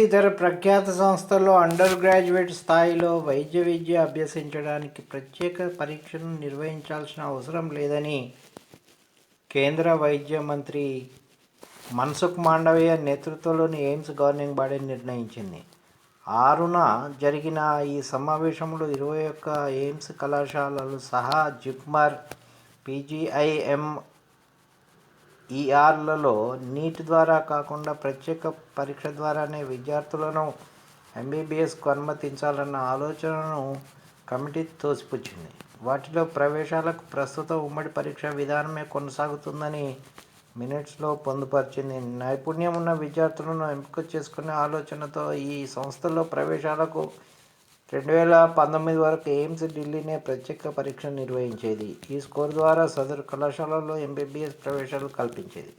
ఇతర ప్రఖ్యాత సంస్థల్లో అండర్ గ్రాడ్యుయేట్ స్థాయిలో వైద్య విద్య అభ్యసించడానికి ప్రత్యేక పరీక్షను నిర్వహించాల్సిన అవసరం లేదని కేంద్ర వైద్య మంత్రి మన్సుఖ్ మాండవీయ నేతృత్వంలోని ఎయిమ్స్ గవర్నింగ్ బాడీ నిర్ణయించింది. 6న జరిగిన ఈ సమావేశంలో 21 ఎయిమ్స్ కళాశాలలు సహా జిప్మర్, పీజీఐఎంఈఆర్లలో నీట్ ద్వారా కాకుండా ప్రత్యేక పరీక్ష ద్వారానే విద్యార్థులను ఎంబీబీఎస్కు అనుమతించాలన్న ఆలోచనను కమిటీ తోసిపుచ్చింది. వాటిలో ప్రవేశాలకు ప్రస్తుతం ఉమ్మడి పరీక్ష విధానమే కొనసాగుతుందని మినిట్స్లో పొందుపరిచింది. నైపుణ్యం ఉన్న విద్యార్థులను ఎంపిక చేసుకునే ఆలోచనతో ఈ సంస్థల్లో ప్రవేశాలకు 2019 వరకు ఎయిమ్స్ ఢిల్లీనే ప్రత్యేక పరీక్ష నిర్వహించేది. ఈ స్కోర్ ద్వారా సదరు కళాశాలలో ఎంబీబీఎస్ ప్రవేశాలు కల్పించేది.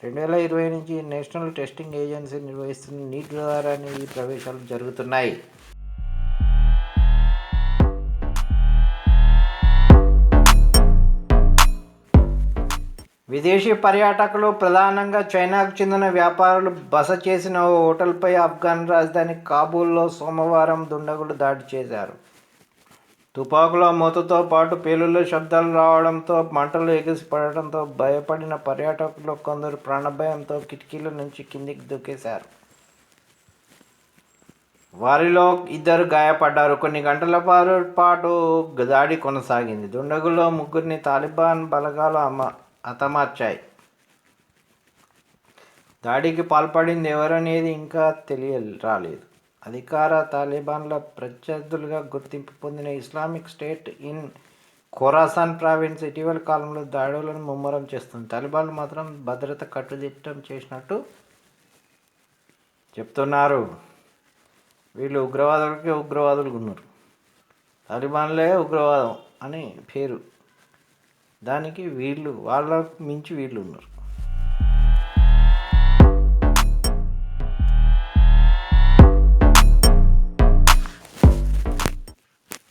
2020 నుంచి నేషనల్ టెస్టింగ్ ఏజెన్సీ నిర్వహిస్తున్న నీట్ ద్వారానే ఈ ప్రవేశాలు జరుగుతున్నాయి. విదేశీ పర్యాటకులు, ప్రధానంగా చైనాకు చెందిన వ్యాపారులు బస చేసిన ఓ హోటల్పై ఆఫ్ఘన్ రాజధాని కాబూల్లో సోమవారం దుండగులు దాడి చేశారు. తుపాకుల మూతతో పాటు పేలుళ్ల శబ్దాలు రావడంతో మంటలు ఎగిసిపడడంతో భయపడిన పర్యాటకులు కొందరు ప్రాణభయంతో కిటికీల నుంచి కిందికి దూకేశారు. వారిలో 2 గాయపడ్డారు. కొన్ని గంటల పాటు దాడి కొనసాగింది. దుండగుల్లో 3 తాలిబాన్ బలగాలు హతమార్చాయి. దాడికి పాల్పడింది ఎవరనేది ఇంకా రాలేదు. అధికార తాలిబాన్ల ప్రత్యర్థులుగా గుర్తింపు పొందిన Islamic state in Khorasan province ఇటీవల కాలంలో దాడులను ముమ్మరం చేస్తుంది. తాలిబాన్లు మాత్రం భద్రత కట్టుదిట్టం చేసినట్టు చెప్తున్నారు. వీళ్ళు ఉగ్రవాదులు ఉన్నారు. తాలిబాన్లే ఉగ్రవాదం అని పేరు, దానికి వాళ్ళకు మించి వీళ్ళు ఉన్నారు.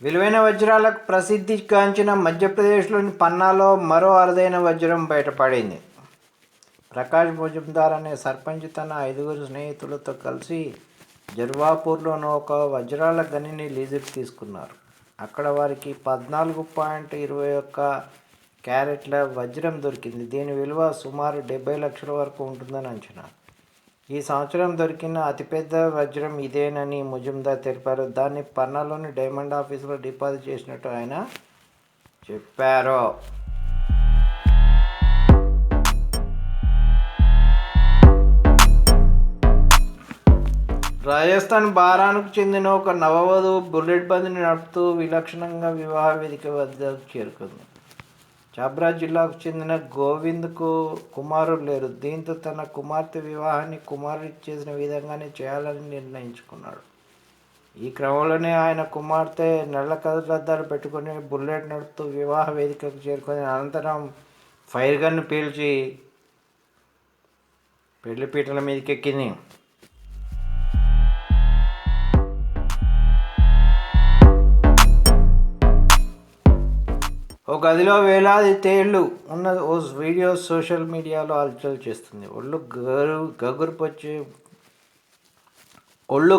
విలువైన వజ్రాలకు ప్రసిద్ధిగాంచిన మధ్యప్రదేశ్లోని పన్నాలో మరో అరుదైన వజ్రం బయటపడింది. ప్రకాష్ ముజుందార్ అనే సర్పంచ్ తన 5 స్నేహితులతో కలిసి జర్వాపూర్లోని ఒక వజ్రాల గనిని లీజుకు తీసుకున్నారు. అక్కడ వారికి 14.21 క్యారెట్ల వజ్రం దొరికింది. దీని విలువ సుమారు 70 లక్షల వరకు ఉంటుందని అంచనా. ఈ సంవత్సరం దొరికిన అతిపెద్ద వజ్రం ఇదేనని ముజుందార్ తెలిపారు. దాన్ని పన్నాలోని డైమండ్ ఆఫీసులో డిపాజిట్ చేసినట్టు ఆయన చెప్పారు. రాజస్థాన్ బారానికి చెందిన ఒక నవవధువు బుల్లెట్ బండిని నడుపుతూ విలక్షణంగా వివాహ వేదిక వద్దకు చేరుకుంది. ఛాబ్రా జిల్లాకు చెందిన గోవింద్కు కుమారుడు లేరు. దీంతో తన కుమార్తె వివాహాన్ని కుమారుడికి చేసిన విధంగానే చేయాలని నిర్ణయించుకున్నాడు. ఈ క్రమంలోనే ఆయన కుమార్తె నల్ల కళ్ళద్దాలు పెట్టుకుని బుల్లెట్ నడుపుతూ వివాహ వేదికకు చేరుకుని అనంతరం ఫైర్ గన్ను పీల్చి పెళ్లిపీటల మీదకి ఎక్కింది. ఓ గదిలో వేలాది తేళ్లు ఉన్న ఓ వీడియో సోషల్ మీడియాలో హల్చల్ చేస్తుంది. ఒళ్ళు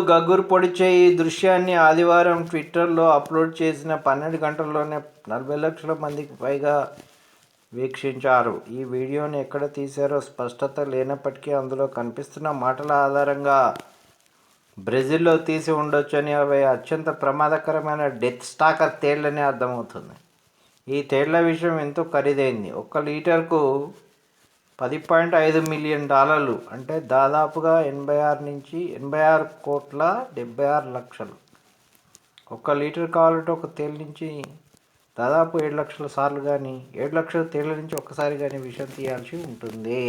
గగ్గురు పొడిచే ఈ దృశ్యాన్ని ఆదివారం ట్విట్టర్లో అప్లోడ్ చేసిన 12 గంటల్లోనే 40 లక్షల మందికి పైగా వీక్షించారు. ఈ వీడియోని ఎక్కడ తీశారో స్పష్టత లేనప్పటికీ అందులో కనిపిస్తున్న మాటల ఆధారంగా బ్రెజిల్లో తీసి ఉండొచ్చని, అవి అత్యంత ప్రమాదకరమైన డెత్ స్టాకర్ తేళ్లని అర్థమవుతుంది. ఈ తేళ్ల విషయం ఎంతో ఖరీదైంది. 1 లీటర్కు $10.5 మిలియన్, అంటే దాదాపుగా 86 కోట్ల 76 లక్షలు. 1 లీటర్ కావాలంటే ఒక తేళ్ళ నుంచి దాదాపు 7 లక్షల సార్లు కానీ 7 లక్షల తేళ్ల నుంచి ఒక్కసారి కానీ విషం తీయాల్సి ఉంటుంది.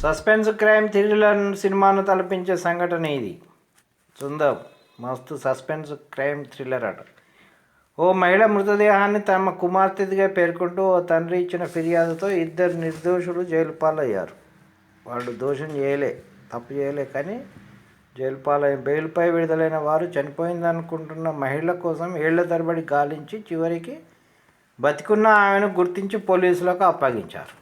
సస్పెన్స్ క్రైమ్ థ్రిల్లర్ సినిమాను తలపించే సంఘటన ఇది. చూద్దాం. మస్తు సస్పెన్స్ క్రైమ్ థ్రిల్లర్ అట. ఓ మహిళ మృతదేహాన్ని తమ కుమార్తెదిగా పేర్కొంటూ ఓ తండ్రి ఇచ్చిన ఫిర్యాదుతో 2 నిర్దోషులు జైలు పాలయ్యారు. వాళ్ళు తప్పు చేయలే కానీ జైలు పాలయ్యారు. బెయిల్పై విడుదలైన వారు చనిపోయిందనుకుంటున్న మహిళ కోసం ఏళ్ల తరబడి గాలించి చివరికి బతికున్న ఆమెను గుర్తించి పోలీసులకు అప్పగించారు.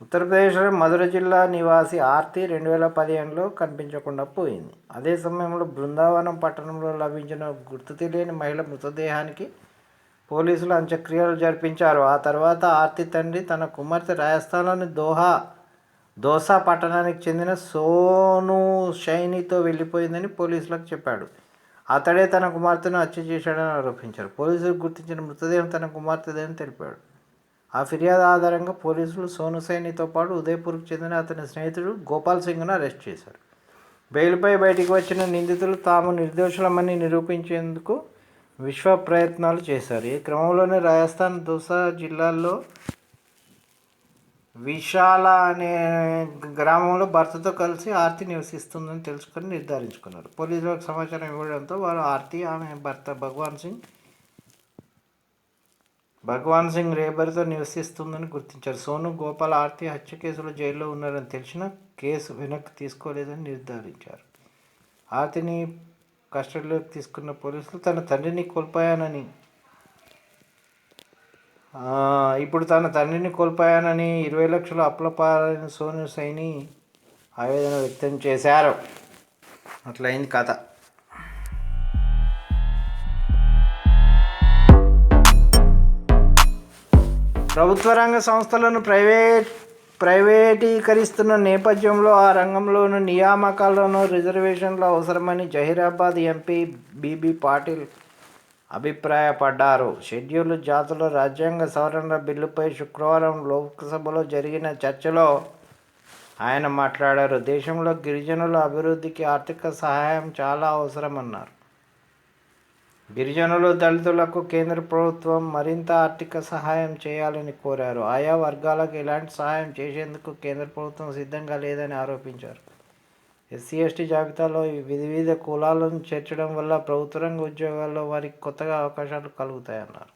ఉత్తరప్రదేశ్లో మధుర జిల్లా నివాసి ఆర్తి 2015లో కనిపించకుండా పోయింది. అదే సమయంలో బృందావనం పట్టణంలో లభించిన గుర్తు తెలియని మహిళ మృతదేహానికి పోలీసులు అంత్యక్రియలు జరిపించారు. ఆ తర్వాత ఆర్తి తండ్రి తన కుమార్తె రాజస్థాన్లోని దోసా పట్టణానికి చెందిన సోను షైనీతో వెళ్ళిపోయిందని పోలీసులకు చెప్పాడు. అతడే తన కుమార్తెను హత్య చేశాడని ఆరోపించారు. పోలీసులు గుర్తించిన మృతదేహం తన కుమార్తెదని తెలిపాడు. ఆ ఫిర్యాదు ఆధారంగా పోలీసులు సోను సైనితో పాటు ఉదయపూర్కు చెందిన అతని స్నేహితుడు గోపాల్ సింగ్ను అరెస్ట్ చేశారు. బెయిల్పై బయటికి వచ్చిన నిందితులు తాము నిర్దోషులమని నిరూపించేందుకు విశ్వ ప్రయత్నాలు చేశారు. ఈ క్రమంలోనే రాజస్థాన్ దోసా జిల్లాలో విశాల అనే గ్రామంలో భర్తతో కలిసి ఆర్తి నివసిస్తుందని తెలుసుకొని నిర్ధారించుకున్నారు. పోలీసులకు సమాచారం ఇవ్వడంతో వారు ఆర్తి ఆమె భర్త భగవాన్ సింగ్ రేబర్తో నివసిస్తుందని గుర్తించారు. సోను, గోపాల్ ఆర్తి హత్య కేసులో జైల్లో ఉన్నారని తెలిసినా కేసు వెనక్కి తీసుకోలేదని నిర్ధారించారు. ఆర్తిని కస్టడీలోకి తీసుకున్న పోలీసులు ఇప్పుడు తన తండ్రిని కోల్పోయానని 20 లక్షలు అప్పులపాలైన సోను సైని ఆవేదన వ్యక్తం చేశారు. అట్లయింది కథ. ప్రభుత్వ రంగ సంస్థలను ప్రైవేటీకరిస్తున్న నేపథ్యంలో ఆ రంగంలోనూ నియామకాల్లోనూ రిజర్వేషన్లు అవసరమని జహీరాబాద్ ఎంపీ బీబీ పాటిల్ అభిప్రాయపడ్డారు. షెడ్యూల్డ్ జాతుల రాజ్యాంగ సవరణ బిల్లుపై శుక్రవారం లోక్సభలో జరిగిన చర్చలో ఆయన మాట్లాడారు. దేశంలో గిరిజనుల అభివృద్ధికి ఆర్థిక సహాయం చాలా అవసరమన్నారు. గిరిజనులు, దళితులకు కేంద్ర ప్రభుత్వం మరింత ఆర్థిక సహాయం చేయాలని కోరారు. ఆయా వర్గాలకు ఎలాంటి సహాయం చేసేందుకు కేంద్ర ప్రభుత్వం సిద్ధంగా లేదని ఆరోపించారు. ఎస్సీ, ఎస్టీ జాబితాలో వివిధ కులాలను చేర్చడం వల్ల ప్రభుత్వ రంగ ఉద్యోగాల్లో వారికి కొత్తగా అవకాశాలు కలుగుతాయన్నారు.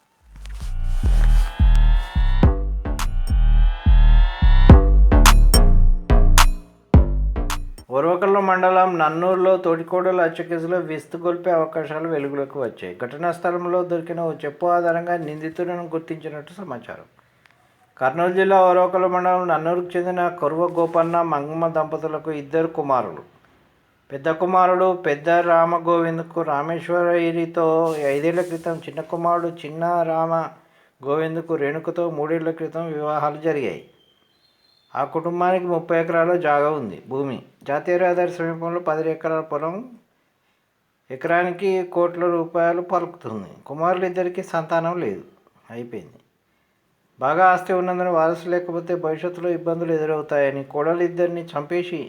ఓర్వకల్లు మండలం నన్నూరులో తోటికోడల హత్య కేసులో విస్తుగొల్పే అవకాశాలు వెలుగులోకి వచ్చాయి. ఘటనా స్థలంలో దొరికిన ఓ చెప్పు ఆధారంగా నిందితులను గుర్తించినట్టు సమాచారం. కర్నూలు జిల్లా ఓర్వకల్లు మండలం నన్నూరుకు చెందిన కొర్వ గోపన్న, మంగమ్మ దంపతులకు 2 కుమారులు. పెద్ద కుమారుడు పెద్ద రామగోవింద్కు రామేశ్వరితో 5 ఏళ్ల క్రితం, చిన్న కుమారుడు చిన్న రామ గోవింద్కు రేణుకతో 3 ఏళ్ల క్రితం వివాహాలు జరిగాయి. ఆ కుటుంబానికి 30 ఎకరాల జాగా ఉంది. భూమి జాతీయ రహదారి సమీపంలో 10 ఎకరాల పొలం ఎకరానికి కోట్ల రూపాయలు పలుకుతుంది. కుమారులిద్దరికీ సంతానం లేదు, అయిపోయింది. బాగా ఆస్తి ఉన్నందున వారసు లేకపోతే భవిష్యత్తులో ఇబ్బందులు ఎదురవుతాయని కోడలిద్దరిని చంపేసి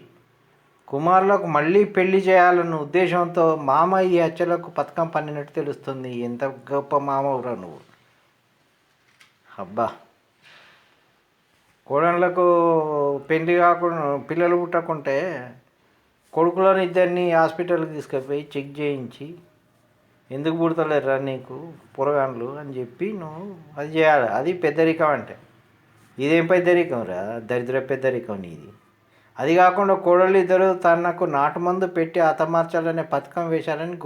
కుమారులకు మళ్ళీ పెళ్లి చేయాలన్న ఉద్దేశంతో మామ ఈ హత్యలకు పథకం పన్నినట్టు తెలుస్తుంది. ఎంత గొప్ప మామవురా నువ్వు! అబ్బా, కోడళ్ళకు పెళ్లి కాకుండా పిల్లలు పుట్టకుంటే కొడుకులను ఇద్దరిని హాస్పిటల్కి తీసుకుపోయి చెక్ చేయించి ఎందుకు పుడతలేరురా నీకు పొరగాండ్లు అని చెప్పి నువ్వు అది చేయాలి. అది పెద్దరికం అంటే. ఇదేం పెద్దరికం రా, దరిద్ర పెద్దరికం నీది. అది కాకుండా కోడళ్ళు ఇద్దరు తనకు నాటుమందు పెట్టి హతమార్చాలనే పథకం వేశారని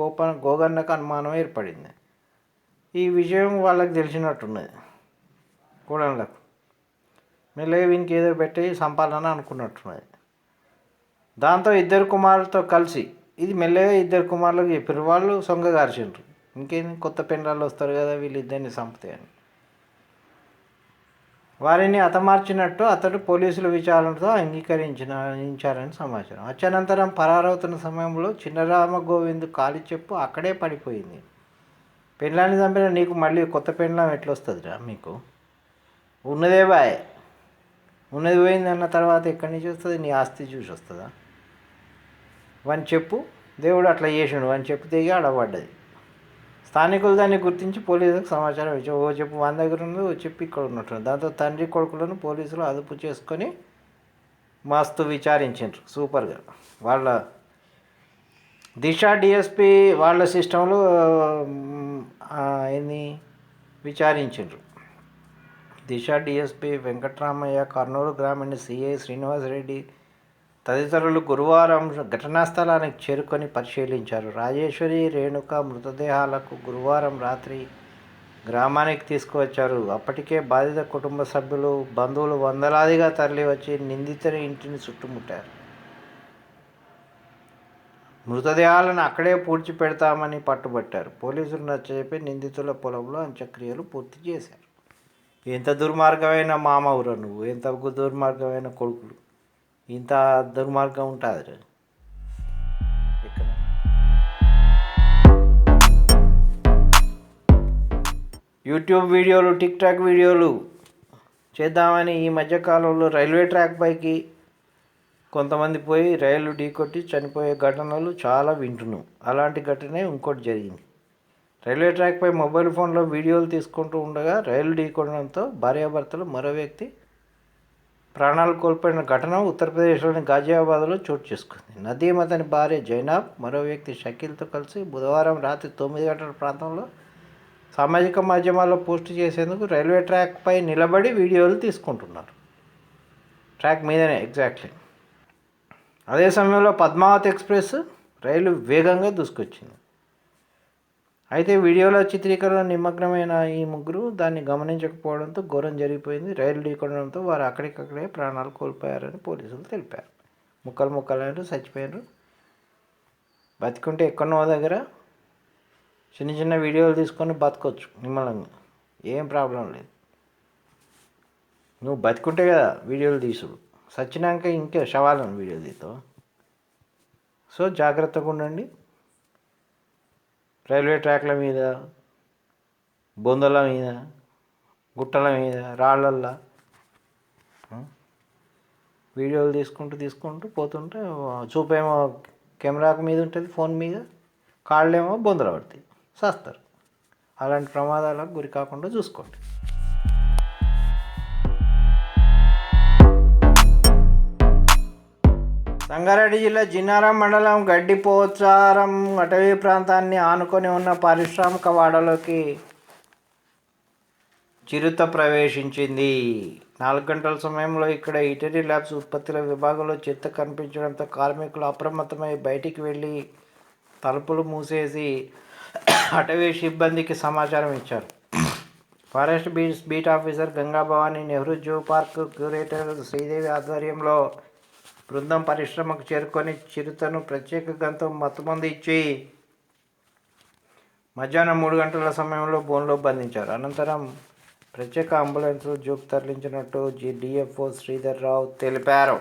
గోగన్నకు అనుమానం ఏర్పడింది. ఈ విషయం వాళ్ళకి తెలిసినట్టున్నది. కోడళ్ళకు మెల్లగా వీనికి ఏదో పెట్టి సంపాలన అనుకున్నట్టున్నది. దాంతో 2 కుమారులతో కలిసి ఇది మెల్లగా 2 కుమారులకు చెప్పారు. వాళ్ళు సొంగగార్చిండ్రు. ఇంకేంది, కొత్త పెండ్లాళ్ళు వస్తారు కదా వీళ్ళిద్దరిని చంపుతాయి అని. వారిని హతమార్చినట్టు అతడు పోలీసుల విచారణతో అంగీకరించారని సమాచారం. హత్యానంతరం పరారవుతున్న సమయంలో చిన్నరామ గోవింద్ కాలి చెప్పు అక్కడే పడిపోయింది. పెండ్లాన్ని చంపిన నీకు మళ్ళీ కొత్త పెండ్లాం ఎట్లా వస్తుందిరా? మీకు ఉన్నదే బాయ్, ఉన్నది పోయింది అన్న తర్వాత ఎక్కడి నుంచి వస్తుంది? నీ ఆస్తి చూసి వస్తుందా? వని చెప్పు దేవుడు అట్లా చేసిండు అని చెప్పు తెగి ఆడబడ్డది. స్థానికులు దాన్ని గుర్తించి పోలీసులకు సమాచారం ఇచ్చారు. ఓ చెప్పు మన దగ్గర ఉంది, ఓ చెప్పు ఇక్కడ ఉన్నట్టు. దాంతో తండ్రి కొడుకులను పోలీసులు అదుపు చేసుకొని మస్తు విచారించారు. సూపర్గా వాళ్ళ దిశ డిఎస్పీ వాళ్ళ సిస్టంలో ఏంది విచారించారు. దిశ డిఎస్పీ వెంకటరామయ్య, కర్నూలు గ్రామీణ సిఐ శ్రీనివాసరెడ్డి తదితరులు గురువారం ఘటనా స్థలానికి చేరుకొని పరిశీలించారు. రాజేశ్వరి, రేణుక మృతదేహాలకు గురువారం రాత్రి గ్రామానికి తీసుకువచ్చారు. అప్పటికే బాధిత కుటుంబ సభ్యులు, బంధువులు వందలాదిగా తరలి వచ్చి నిందితుని ఇంటిని చుట్టుముట్టారు. మృతదేహాలను అక్కడే పూడ్చిపెడతామని పట్టుబట్టారు. పోలీసులు నచ్చజెప్పి నిందితుల పొలంలో అంత్యక్రియలు పూర్తి చేశారు. ఎంత దుర్మార్గమైన మామవురా నువ్వు, ఎంత దుర్మార్గమైన కొడుకులు, ఇంత దుర్మార్గం ఉంటుంది. యూట్యూబ్ వీడియోలు, టిక్టాక్ వీడియోలు చేద్దామని ఈ మధ్యకాలంలో రైల్వే ట్రాక్ పైకి కొంతమంది పోయి రైలు ఢీకొట్టి చనిపోయే ఘటనలు చాలా వింటున్నాం. అలాంటి ఘటనే ఇంకోటి జరిగింది. రైల్వే ట్రాక్పై మొబైల్ ఫోన్లో వీడియోలు తీసుకుంటూ ఉండగా రైలు ఢీకొనడంతో భార్యాభర్తలు మరో వ్యక్తి ప్రాణాలు కోల్పోయిన ఘటన ఉత్తరప్రదేశ్లోని గాజియాబాద్లో చోటు చేసుకుంది. నదీమ్ అతని భార్య జైనాబ్ మరో వ్యక్తి షకీల్తో కలిసి బుధవారం రాత్రి 9 గంటల ప్రాంతంలో సామాజిక మాధ్యమాల్లో పోస్టు చేసేందుకు రైల్వే ట్రాక్పై నిలబడి వీడియోలు తీసుకుంటున్నారు. ట్రాక్ మీదనే ఎగ్జాక్ట్లీ. అదే సమయంలో పద్మావతి ఎక్స్ప్రెస్ రైలు వేగంగా దూసుకొచ్చింది. అయితే వీడియోలో చిత్రీకరణ నిమగ్నమైన ఈ ముగ్గురు దాన్ని గమనించకపోవడంతో ఘోరం జరిగిపోయింది. రైలు ఢీకొనడంతో వారు అక్కడికక్కడే ప్రాణాలు కోల్పోయారని పోలీసులు తెలిపారు. ముక్కలు ముక్కలైన చచ్చిపోయారు. బతికుంటే ఎక్కడో దగ్గర చిన్న చిన్న వీడియోలు తీసుకొని బతకొచ్చు నిమ్మలంగా, ఏం ప్రాబ్లం లేదు. నువ్వు బతికుంటే కదా వీడియోలు తీసుడు, సచ్చినాక ఇంకే శవాలను వీడియో తీస్తావు. సో జాగ్రత్తగా ఉండండి. రైల్వే ట్రాక్ల మీద, బొందల మీద, గుట్టల మీద, రాళ్ళల్లో వీడియోలు తీసుకుంటూ పోతుంటే చూపేమో కెమెరాకు మీద ఉంటుంది, ఫోన్ మీద, కాళ్ళేమో బొందలు పడతాయి, చేస్తారు. అలాంటి ప్రమాదాలకు గురి కాకుండా చూసుకోండి. సంగారెడ్డి జిల్లా జిన్నారం మండలం గడ్డిపోచారం అటవీ ప్రాంతాన్ని ఆనుకొని ఉన్న పారిశ్రామిక వాడలోకి చిరుత ప్రవేశించింది. 4 గంటల సమయంలో ఇక్కడ ఈటరీ ల్యాబ్స్ ఉత్పత్తుల విభాగంలో చిరుత కనిపించడంతో కార్మికులు అప్రమత్తమై బయటికి వెళ్ళి తలుపులు మూసేసి అటవీ సిబ్బందికి సమాచారం ఇచ్చారు. Forest beat officer Gangabhavani, Nehru zoo park curator Sridevi ఆధ్వర్యంలో బృందం పరిశ్రమకు చేరుకొని చిరుతను ప్రత్యేక గంతో మత్తుమందు ఇచ్చి మధ్యాహ్నం 3 గంటల సమయంలో బోన్లో బంధించారు. అనంతరం ప్రత్యేక అంబులెన్స్ జూకు తరలించినట్టు డిఎఫ్ఓ శ్రీధర్ రావు తెలిపారు.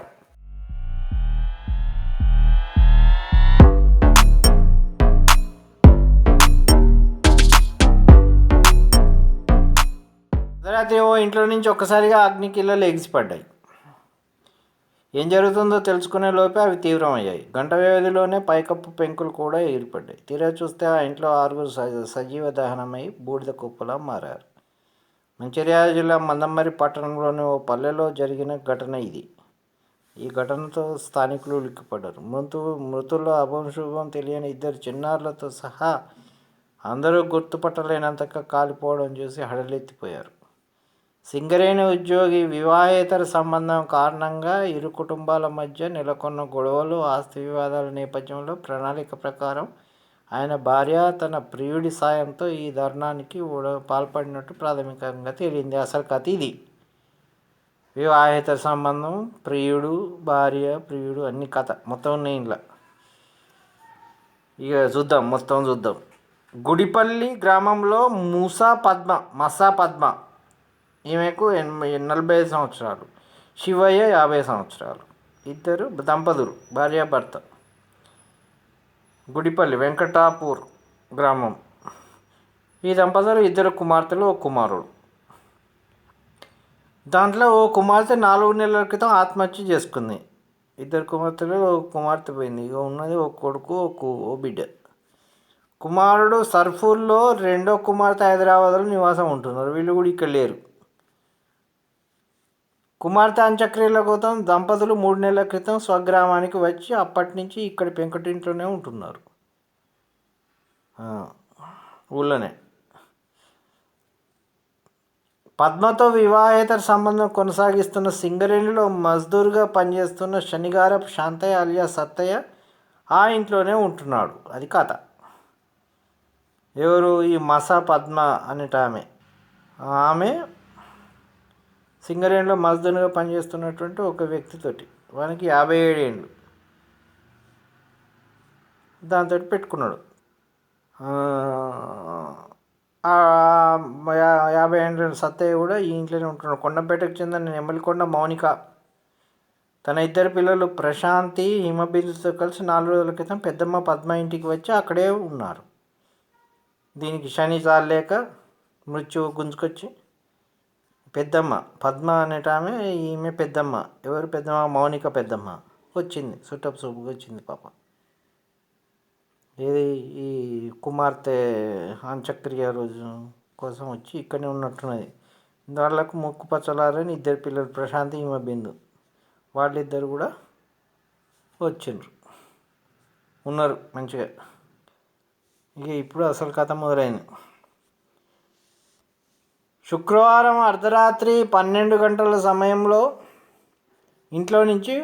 రాత్రి ఓ ఇంట్లో నుంచి ఒక్కసారిగా అగ్నికిల్లలు ఎగిసిపడ్డాయి. ఏం జరుగుతుందో తెలుసుకునే లోపే అవి తీవ్రమయ్యాయి. గంట వ్యవధిలోనే పైకప్పు పెంకులు కూడా ఎగిరిపడ్డాయి. తీరా చూస్తే ఆ ఇంట్లో 6 సజీవ దహనమై బూడిద కుప్పలా మారారు. మంచిర్యాల జిల్లా మందమర్రి పట్టణంలోని ఓ పల్లెలో జరిగిన ఘటన ఇది. ఈ ఘటనతో స్థానికులు ఉలిక్కిపడ్డారు. మృతుల్లో అభంశుభం తెలియని 2 చిన్నారులతో సహా అందరూ గుర్తుపట్టలేనంతగా కాలిపోవడం చూసి హడలెత్తిపోయారు. సింగరేణి ఉద్యోగి వివాహేతర సంబంధం కారణంగా ఇరు కుటుంబాల మధ్య నెలకొన్న గొడవలు, ఆస్తి వివాదాల నేపథ్యంలో ప్రణాళిక ప్రకారం ఆయన భార్య తన ప్రియుడి సాయంతో ఈ దారుణానికి పాల్పడినట్టు ప్రాథమికంగా తేలింది. అసలు కథ ఇది. వివాహేతర సంబంధం, ప్రియుడు, భార్య, ప్రియుడు అన్ని కథ మొత్తం ఉన్నాయి ఇంట్లో. ఇక మొత్తం చూద్దాం. గుడిపల్లి గ్రామంలో మసా పద్మ ఈమెకు 45 సంవత్సరాలు, శివయ్య 50 సంవత్సరాలు. ఇద్దరు దంపతులు, భార్యాభర్త. గుడిపల్లి వెంకటాపూర్ గ్రామం. ఈ దంపతులు 2 కుమార్తెలు, 1 కుమారుడు. దాంట్లో ఓ కుమార్తె 4 నెలల క్రితం ఆత్మహత్య చేసుకుంది. 2 కుమార్తెలు, 1 కుమార్తె పోయింది. ఇక ఉన్నది 1 కొడుకు, 1 బిడ్డ. కుమారుడు సర్ఫూల్లో, 2వ కుమార్తె హైదరాబాద్లో నివాసం ఉంటున్నారు. వీళ్ళు కూడా ఇక్కడ లేరు. కుమార్తె అంత్యక్రియల కోసం దంపతులు 3 నెలల క్రితం స్వగ్రామానికి వచ్చి అప్పటి నుంచి ఇక్కడ పెంకుటింట్లోనే ఉంటున్నారు. ఊళ్ళోనే. పద్మతో వివాహేతర సంబంధం కొనసాగిస్తున్న సింగరేణిలో మజ్దూర్గా పనిచేస్తున్న శనిగారపు శాంతయ్య అలియా సత్తయ్య ఆ ఇంట్లోనే ఉంటున్నాడు. అది కథ. ఎవరు? ఈ మసా పద్మ అనేట ఆమె సింగరేణిలో మజ్దూర్గా పనిచేస్తున్నటువంటి ఒక వ్యక్తితోటి, వానికి 57 ఏళ్ళు, దాంతో పెట్టుకున్నాడు. 50 ఏళ్ళ సత్తయ్య కూడా ఈ ఇంట్లోనే ఉంటున్నాడు. కొండంపేటకు చెందిన నెమ్మలికొండ మౌనిక తన 2 పిల్లలు ప్రశాంతి, హిమబిందుతో కలిసి 4 రోజుల క్రితం పెద్దమ్మ పద్మ ఇంటికి వచ్చి అక్కడే ఉన్నారు. దీనికి శని చాలేక మృత్యువు గుంజుకొచ్చి పెద్దమ్మ పద్మ అనేట ఈమె పెద్దమ్మ. ఎవరు పెద్దమ్మ? మౌనిక పెద్దమ్మ వచ్చింది, చుట్టపు చూపుగా వచ్చింది పాప. ఏది ఈ కుమార్తె అంత్యక్రియ రోజు కోసం వచ్చి ఇక్కడనే ఉన్నట్టున్నది. వాళ్ళకు ముక్కు పచ్చలారని 2 పిల్లలు ప్రశాంతి, హిమబిందు, వాళ్ళిద్దరు కూడా వచ్చిండ్రు, ఉన్నారు మంచిగా. ఇక ఇప్పుడు అసలు కథ మొదలైంది. శుక్రవారం అర్ధరాత్రి 12 గంటల సమయంలో ఇంట్లో నుంచి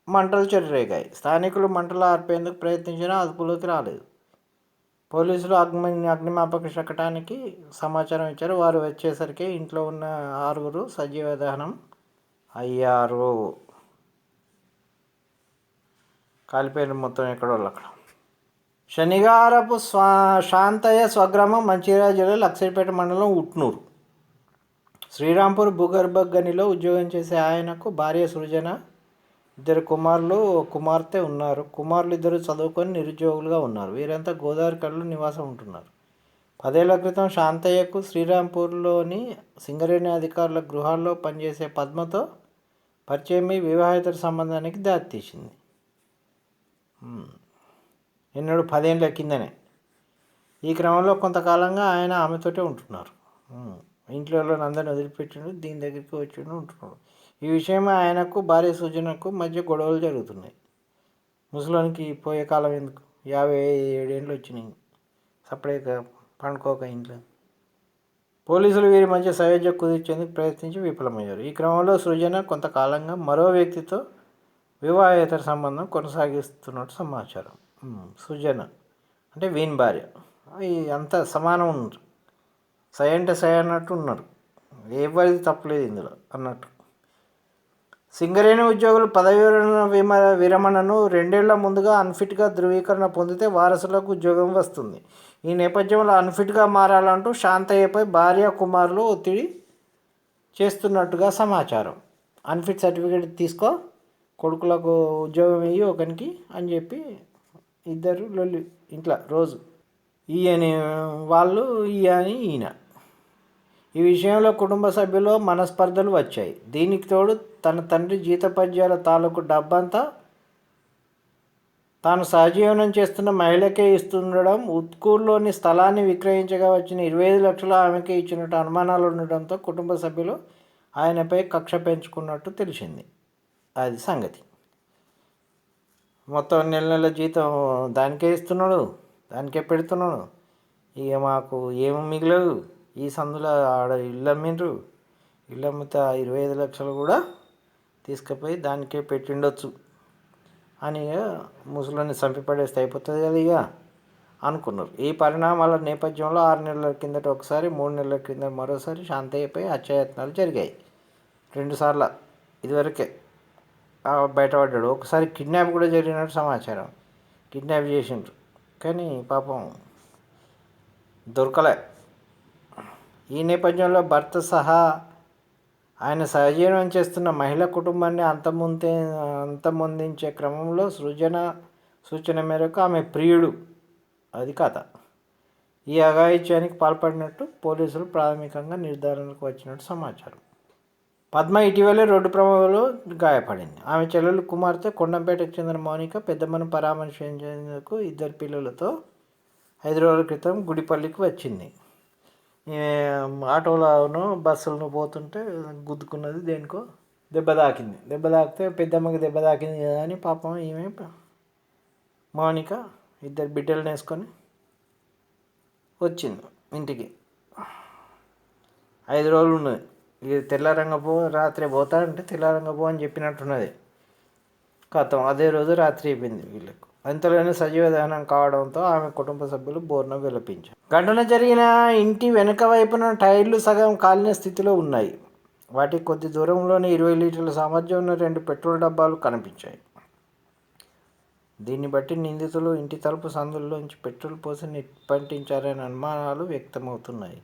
మంటలు చెలరేగాయి. స్థానికులు మంటలు ఆర్పేందుకు ప్రయత్నించినా అదుపులోకి రాలేదు. పోలీసులు అగ్నిమాపక శకటానికి సమాచారం ఇచ్చారు. వారు వచ్చేసరికి ఇంట్లో ఉన్న 6 సజీవ దహనం అయ్యారు. కాలిపోయిన మొత్తం ఎక్కడో అక్కడ. శనిగారపు శాంతయ్య స్వగ్రామం మంచిర్యాల జిల్లా లక్ష్మీపేట మండలం ఉట్నూరు శ్రీరాంపూర్ భూగర్భ గనిలో ఉద్యోగం చేసే ఆయనకు భార్య సృజన, 2 కుమారులు, కుమార్తె ఉన్నారు. కుమారులు 2 చదువుకొని నిరుద్యోగులుగా ఉన్నారు. వీరంతా గోదావరి కడలో నివాసం ఉంటున్నారు. 10 ఏళ్ల క్రితం శాంతయ్యకు శ్రీరాంపూర్లోని సింగరేణి అధికారుల గృహాల్లో పనిచేసే పద్మతో పరిచయం వివాహేతర సంబంధానికి దారితీసింది. ఎన్నడూ 10 ఏళ్ళ కిందనే. ఈ క్రమంలో కొంతకాలంగా ఆయన ఆమెతోటే ఉంటున్నారు. ఇంట్లో అందరిని వదిలిపెట్టిండు, దీని దగ్గరికి వచ్చిండు, ఉంటున్నాడు. ఈ విషయమే ఆయనకు భార్య సృజనకు మధ్య గొడవలు జరుగుతున్నాయి. ముసలోనికి పోయే కాలం ఎందుకు, 57 ఏళ్ళు వచ్చినాయి, సపరేట్గా పండుకోక ఇంట్లో. పోలీసులు వీరి మధ్య సయోధ్య కుదిర్చేందుకు ప్రయత్నించి విఫలమయ్యారు. ఈ క్రమంలో సృజన కొంతకాలంగా మరో వ్యక్తితో వివాహేతర సంబంధం కొనసాగిస్తున్నట్టు సమాచారం. సృజన అంటే వీని భార్య. అంతా సమానం ఉన్నారు, సై అంటే సై అన్నట్టు ఉన్నారు, ఎవరిది తప్పలేదు ఇందులో అన్నట్టు. సింగరేణి ఉద్యోగులు పదవి విరమణను 2 ఏళ్ల ముందుగా అన్ఫిట్గా ధృవీకరణ పొందితే వారసులకు ఉద్యోగం వస్తుంది. ఈ నేపథ్యంలో అన్ఫిట్గా మారాలంటూ శాంతయ్యపై భార్య, కుమారులు ఒత్తిడి చేస్తున్నట్టుగా సమాచారం. అన్ఫిట్ సర్టిఫికేట్ తీసుకో, కొడుకులకు ఉద్యోగం ఇయ్యి ఒకనికి అని చెప్పి 2 లొల్లి ఇంట్లో రోజు. ఈయని వాళ్ళు, ఈయన. ఈ విషయంలో కుటుంబ సభ్యులు మనస్పర్ధలు వచ్చాయి. దీనికి తోడు తన తండ్రి జీతపద్యాల తాలూకు డబ్బంతా తాను సహజీవనం చేస్తున్న మహిళకే ఇస్తుండడం, ఉత్కూరులోని స్థలాన్ని విక్రయించగా వచ్చిన 25 లక్షలు ఆమెకే ఇచ్చినట్టు అనుమానాలు ఉండడంతో కుటుంబ సభ్యులు ఆయనపై కక్ష పెంచుకున్నట్టు తెలిసింది. అది సంగతి. మొత్తం నెల జీతం దానికే ఇస్తున్నాడు, దానికే పెడుతున్నాడు. ఇక మాకు ఏమి మిగలదు. ఈ సందులో ఆడ ఇల్లు అమ్మిండ్రు, ఇల్లు అమ్మితే 25 లక్షలు కూడా తీసుకుపోయి దానికే పెట్టిండొచ్చు అని ముసలిని చంపిపడేస్తే అయిపోతుంది కదా ఇక అనుకున్నారు. ఈ పరిణామాల నేపథ్యంలో 6 నెలల కిందట ఒకసారి, 3 నెలల కింద మరోసారి శాంతయ్యపై హత్యాయత్నాలు జరిగాయి. 2 సార్లు ఇదివరకే బయటపడ్డాడు. ఒకసారి కిడ్నాప్ కూడా జరిగినట్టు సమాచారం. కిడ్నాప్ చేసిండ్రు కానీ పాపం దొరకలే. ఈ నేపథ్యంలో భర్త సహా ఆయన సహజీవనం చేస్తున్న మహిళా కుటుంబాన్ని అంతమొందించే క్రమంలో సూచన మేరకు ఆమె ప్రియుడు, అది కథ, ఈ అఘాయిత్యానికి పాల్పడినట్టు పోలీసులు ప్రాథమికంగా నిర్ధారణకు వచ్చినట్టు సమాచారం. పద్మ ఇటీవలే రోడ్డు ప్రమాదంలో గాయపడింది. ఆమె చెల్లెలు కుమార్తె కొండంపేటకు చెందిన మౌనిక పెద్దమ్మను పరామర్శించేందుకు 2 పిల్లలతో 5 రోజుల క్రితం గుడిపల్లికి వచ్చింది. ఆటోలను బస్సులను పోతుంటే గుద్దుకున్నది, దేనికో దెబ్బ తాకితే పెద్దమ్మకి దెబ్బ తాకింది కదా అని పాపం ఈమె మౌనిక 2 బిడ్డలను వేసుకొని వచ్చింది ఇంటికి. 5 రోజులు ఉన్నది. ఇది తెల్లారంగా రాత్రి పోతా అంటే తెల్లారంగా అని చెప్పినట్టున్నది. కథం అదే రోజు రాత్రి అయిపోయింది వీళ్ళకు. అంతలోనే సజీవ దహనం కావడంతో ఆమె కుటుంబ సభ్యులు బోరున విలపించారు. ఘటన జరిగిన ఇంటి వెనుక వైపున టైర్లు సగం కాలిన స్థితిలో ఉన్నాయి. వాటి కొద్ది దూరంలోనే 20 లీటర్ల సామర్థ్యం ఉన్న 2 పెట్రోల్ డబ్బాలు కనిపించాయి. దీన్ని బట్టి నిందితులు ఇంటి తలుపు సందుల్లోంచి పెట్రోల్ పోసి నిప్పంటించారనే అనుమానాలు వ్యక్తమవుతున్నాయి.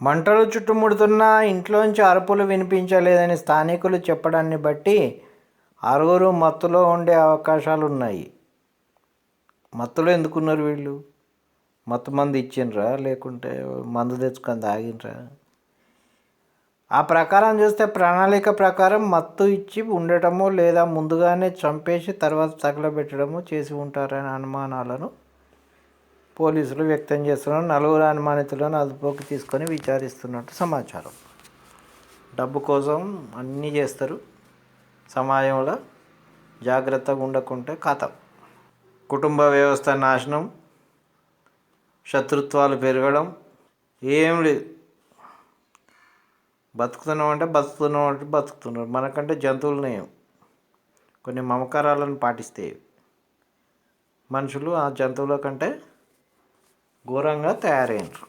మంటలు చుట్టుముడుతున్నా ఇంట్లోంచి అరుపులు వినిపించలేదని స్థానికులు చెప్పడాన్ని బట్టి 6 మత్తులో ఉండే అవకాశాలున్నాయి. మత్తులో ఎందుకున్నారు వీళ్ళు? మత్తు మందు ఇచ్చిండ్రా, లేకుంటే మందు తెచ్చుకొని తాగిండ్రా? ఆ ప్రకారం చూస్తే ప్రణాళిక ప్రకారం మత్తు ఇచ్చి ఉండటమో లేదా ముందుగానే చంపేసి తర్వాత తగలబెట్టడమో చేసి ఉంటారనే అనుమానాలను పోలీసులు వ్యక్తం చేస్తున్నారు. 4 అనుమానితులను అదుపులోకి తీసుకొని విచారిస్తున్నట్టు సమాచారం. డబ్బు కోసం అన్నీ చేస్తారు. సమాజంలో జాగ్రత్తగా ఉండకుంటే కథం. కుటుంబ వ్యవస్థ నాశనం, శత్రుత్వాలు పెరగడం, ఏం లేదు. బతుకుతున్నామంటే బతుకుతున్నారు. మనకంటే జంతువులనే కొన్ని మమకారాలను పాటిస్తే మనుషులు ఆ జంతువుల కంటే ఘోరంగా తయారైనరు.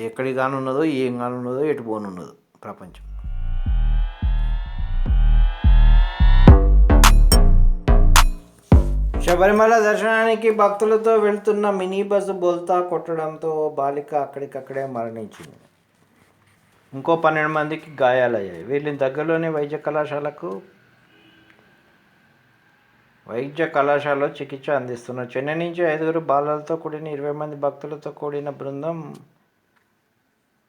ఎక్కడి కానున్నదో, ఏం కానున్నదో, ఎటు పోనున్నదో ప్రపంచం. శబరిమల దర్శనానికి భక్తులతో వెళ్తున్న మినీ బస్సు బోల్తా కొట్టడంతో బాలిక అక్కడికక్కడే మరణించింది. ఇంకో 12 మందికి గాయాలయ్యాయి. వీళ్ళని దగ్గరలోనే వైద్య కళాశాలలో చికిత్స అందిస్తున్నారు. చెన్నై నుంచి 5 బాలలతో కూడిన 20 మంది భక్తులతో కూడిన బృందం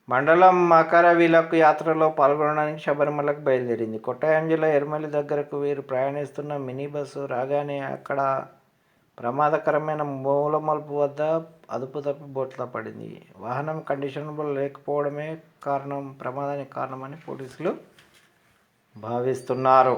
మండలం మకరవిలకు యాత్రలో పాల్గొనడానికి శబరిమలకు బయలుదేరింది. కొట్టాయం జిల్లా ఎర్మలి దగ్గరకు వీరు ప్రయాణిస్తున్న మినీ బస్సు రాగానే అక్కడ ప్రమాదకరమైన మూలమలుపు వద్ద అదుపు తప్పి బోట్లా పడింది. వాహనం కండిషనబుల్ లేకపోవడమే ప్రమాదానికి కారణమని పోలీసులు భావిస్తున్నారు.